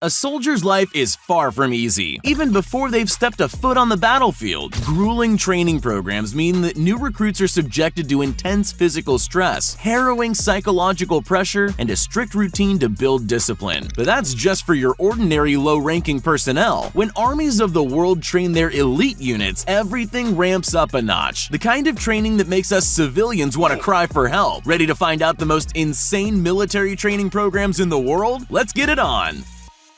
A soldier's life is far from easy, even before they've stepped a foot on the battlefield. Grueling training programs mean that new recruits are subjected to intense physical stress, harrowing psychological pressure, and a strict routine to build discipline. But that's just for your ordinary low-ranking personnel. When armies of the world train their elite units, everything ramps up a notch. The kind of training that makes us civilians want to cry for help. Ready to find out the most insane military training programs in the world? Let's get it on!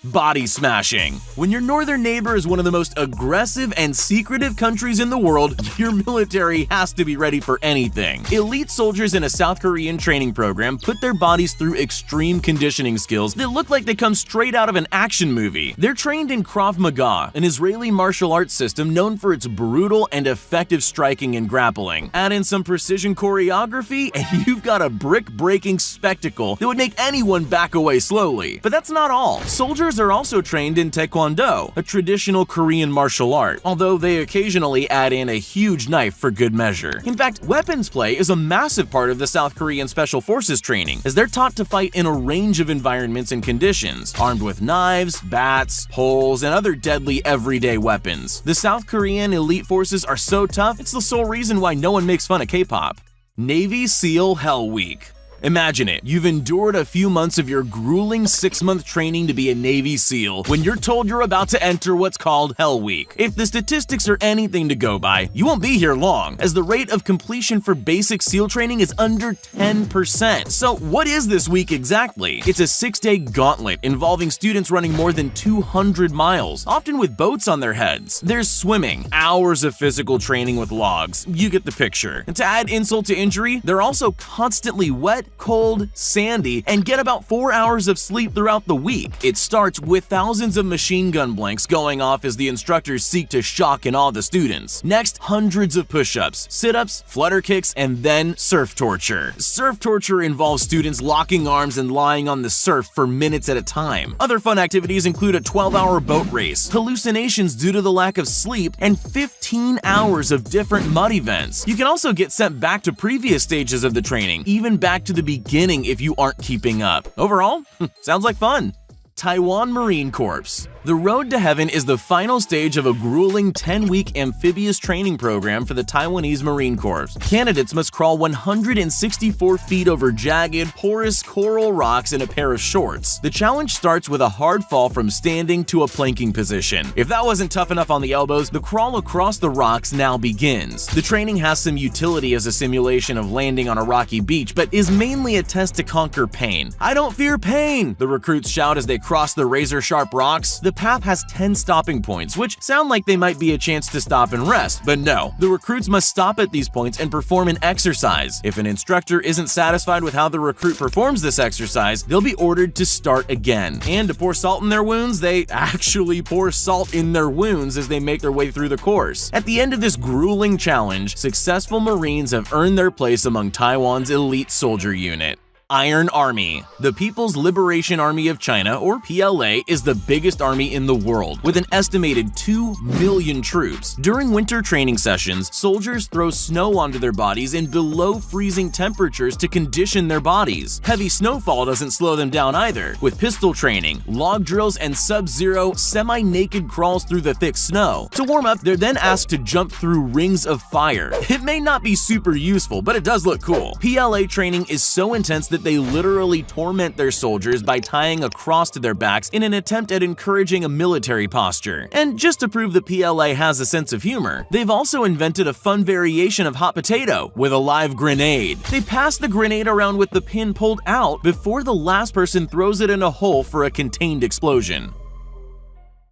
Body smashing. When your northern neighbor is one of the most aggressive and secretive countries in the world, your military has to be ready for anything. Elite soldiers in a South Korean training program put their bodies through extreme conditioning skills that look like they come straight out of an action movie. They're trained in Krav Maga, an Israeli martial arts system known for its brutal and effective striking and grappling. Add in some precision choreography, and you've got a brick-breaking spectacle that would make anyone back away slowly. But that's not all. Soldiers are also trained in Taekwondo, a traditional Korean martial art, although they occasionally add in a huge knife for good measure. In fact, weapons play is a massive part of the South Korean Special Forces training, as they're taught to fight in a range of environments and conditions, armed with knives, bats, poles, and other deadly everyday weapons. The South Korean elite forces are so tough, it's the sole reason why no one makes fun of K-pop. Navy SEAL Hell Week. Imagine it. You've endured a few months of your grueling 6-month training to be a Navy SEAL when you're told you're about to enter what's called Hell Week. If the statistics are anything to go by, you won't be here long, as the rate of completion for basic SEAL training is under 10%. So what is this week exactly? It's a 6-day gauntlet involving students running more than 200 miles, often with boats on their heads. There's swimming, hours of physical training with logs. You get the picture. And to add insult to injury, they're also constantly wet, cold, sandy, and get about 4 hours of sleep throughout the week. It starts with thousands of machine gun blanks going off as the instructors seek to shock and awe the students. Next, hundreds of push-ups, sit-ups, flutter kicks, and then surf torture. Surf torture involves students locking arms and lying on the surf for minutes at a time. Other fun activities include a 12-hour boat race, hallucinations due to the lack of sleep, and 15 hours of different mud events. You can also get sent back to previous stages of the training, even back to the beginning if you aren't keeping up. Overall, sounds like fun. Taiwan Marine Corps. The road to heaven is the final stage of a grueling 10-week amphibious training program for the Taiwanese Marine Corps. Candidates must crawl 164 feet over jagged, porous coral rocks in a pair of shorts. The challenge starts with a hard fall from standing to a planking position. If that wasn't tough enough on the elbows, the crawl across the rocks now begins. The training has some utility as a simulation of landing on a rocky beach, but is mainly a test to conquer pain. "I don't fear pain!" the recruits shout as they cross the razor-sharp rocks. The path has 10 stopping points, which sound like they might be a chance to stop and rest, but no. The recruits must stop at these points and perform an exercise. If an instructor isn't satisfied with how the recruit performs this exercise, they'll be ordered to start again. And to pour salt in their wounds, they actually pour salt in their wounds as they make their way through the course. At the end of this grueling challenge, successful Marines have earned their place among Taiwan's elite soldier unit. Iron Army. The People's Liberation Army of China, or PLA, is the biggest army in the world, with an estimated 2 million troops. During winter training sessions, soldiers throw snow onto their bodies in below-freezing temperatures to condition their bodies. Heavy snowfall doesn't slow them down either. With pistol training, log drills, and sub-zero, semi-naked crawls through the thick snow. To warm up, they're then asked to jump through rings of fire. It may not be super useful, but it does look cool. PLA training is so intense that they literally torment their soldiers by tying a cross to their backs in an attempt at encouraging a military posture. And just to prove that PLA has a sense of humor, they've also invented a fun variation of hot potato with a live grenade. They pass the grenade around with the pin pulled out before the last person throws it in a hole for a contained explosion.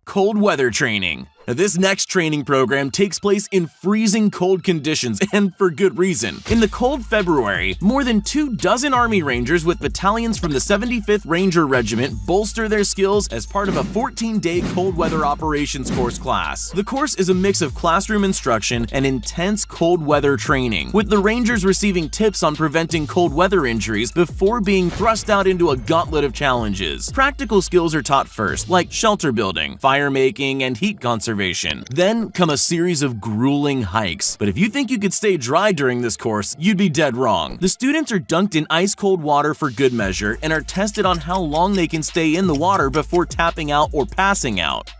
Cold weather training. Now, this next training program takes place in freezing cold conditions, and for good reason. In the cold February, more than 24 Army Rangers with battalions from the 75th Ranger Regiment bolster their skills as part of a 14-day cold weather operations course class. The course is a mix of classroom instruction and intense cold weather training, with the Rangers receiving tips on preventing cold weather injuries before being thrust out into a gauntlet of challenges. Practical skills are taught first, like shelter building, fire making, and heat conservation. observation. Then come a series of grueling hikes. But if you think you could stay dry during this course, you'd be dead wrong. The students are dunked in ice-cold water for good measure and are tested on how long they can stay in the water before tapping out or passing out.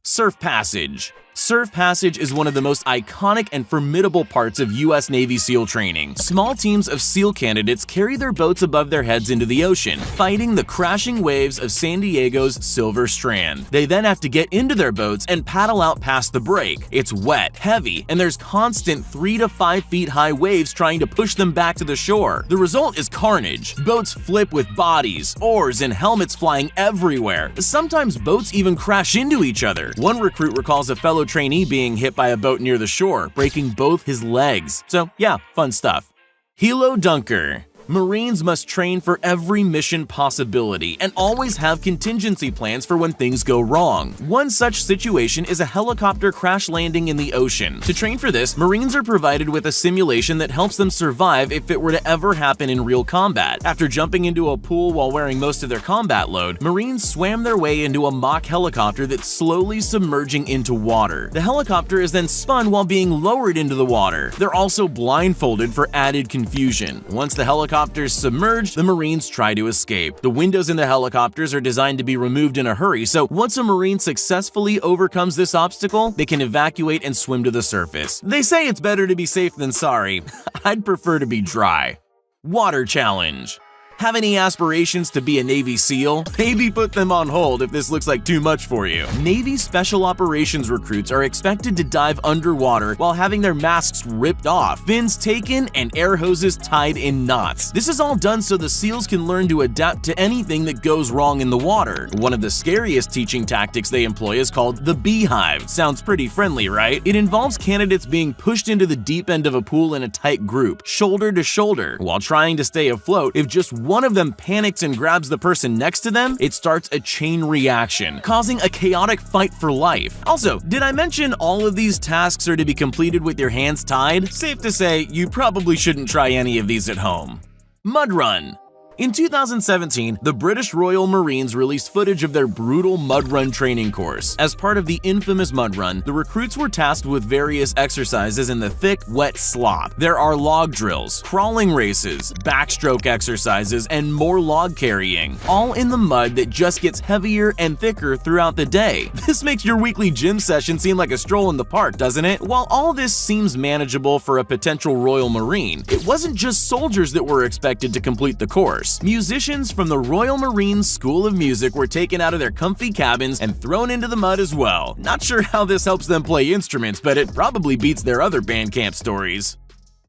Surf passage. Surf passage is one of the most iconic and formidable parts of U.S. Navy SEAL training. Small teams of SEAL candidates carry their boats above their heads into the ocean, fighting the crashing waves of San Diego's Silver Strand. They then have to get into their boats and paddle out past the break. It's wet, heavy, and there's constant 3 to 5 feet high waves trying to push them back to the shore. The result is carnage. Boats flip with bodies, oars, and helmets flying everywhere. Sometimes boats even crash into each other. One recruit recalls a fellow trainee being hit by a boat near the shore, breaking both his legs. So yeah, fun stuff. Helo Dunker. Marines must train for every mission possibility and always have contingency plans for when things go wrong. One such situation is a helicopter crash landing in the ocean. To train for this, Marines are provided with a simulation that helps them survive if it were to ever happen in real combat. After jumping into a pool while wearing most of their combat load, Marines swam their way into a mock helicopter that's slowly submerging into water. The helicopter is then spun while being lowered into the water. They're also blindfolded for added confusion. Once the helicopter is submerged, the Marines try to escape. The windows in the helicopters are designed to be removed in a hurry, so once a Marine successfully overcomes this obstacle, they can evacuate and swim to the surface. They say it's better to be safe than sorry. I'd prefer to be dry. Water challenge. Have any aspirations to be a Navy SEAL? Maybe put them on hold if this looks like too much for you. Navy Special Operations recruits are expected to dive underwater while having their masks ripped off, fins taken, and air hoses tied in knots. This is all done so the SEALs can learn to adapt to anything that goes wrong in the water. One of the scariest teaching tactics they employ is called the beehive. Sounds pretty friendly, right? It involves candidates being pushed into the deep end of a pool in a tight group, shoulder to shoulder, while trying to stay afloat. If just one of them panics and grabs the person next to them, it starts a chain reaction, causing a chaotic fight for life. Also, did I mention all of these tasks are to be completed with your hands tied? Safe to say, you probably shouldn't try any of these at home. Mud Run. In 2017, the British Royal Marines released footage of their brutal mud run training course. As part of the infamous mud run, the recruits were tasked with various exercises in the thick, wet slop. There are log drills, crawling races, backstroke exercises, and more log carrying, all in the mud that just gets heavier and thicker throughout the day. This makes your weekly gym session seem like a stroll in the park, doesn't it? While all this seems manageable for a potential Royal Marine, it wasn't just soldiers that were expected to complete the course. Musicians from the Royal Marines School of Music were taken out of their comfy cabins and thrown into the mud as well. Not sure how this helps them play instruments, but it probably beats their other band camp stories.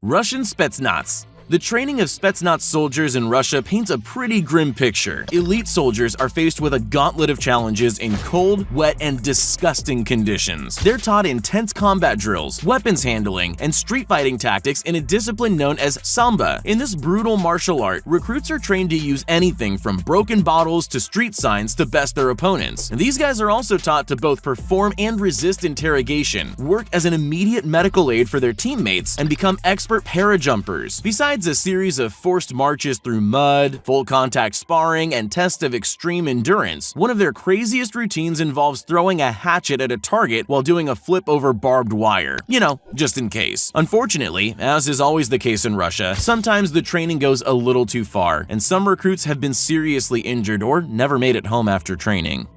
Russian Spetsnaz. The training of Spetsnaz soldiers in Russia paints a pretty grim picture. Elite soldiers are faced with a gauntlet of challenges in cold, wet, and disgusting conditions. They're taught intense combat drills, weapons handling, and street fighting tactics in a discipline known as Samba. In this brutal martial art, recruits are trained to use anything from broken bottles to street signs to best their opponents. And these guys are also taught to both perform and resist interrogation, work as an immediate medical aid for their teammates, and become expert parajumpers. Besides a series of forced marches through mud, full contact sparring, and tests of extreme endurance, one of their craziest routines involves throwing a hatchet at a target while doing a flip over barbed wire. You know, just in case. Unfortunately, as is always the case in Russia, sometimes the training goes a little too far, and some recruits have been seriously injured or never made it home after training.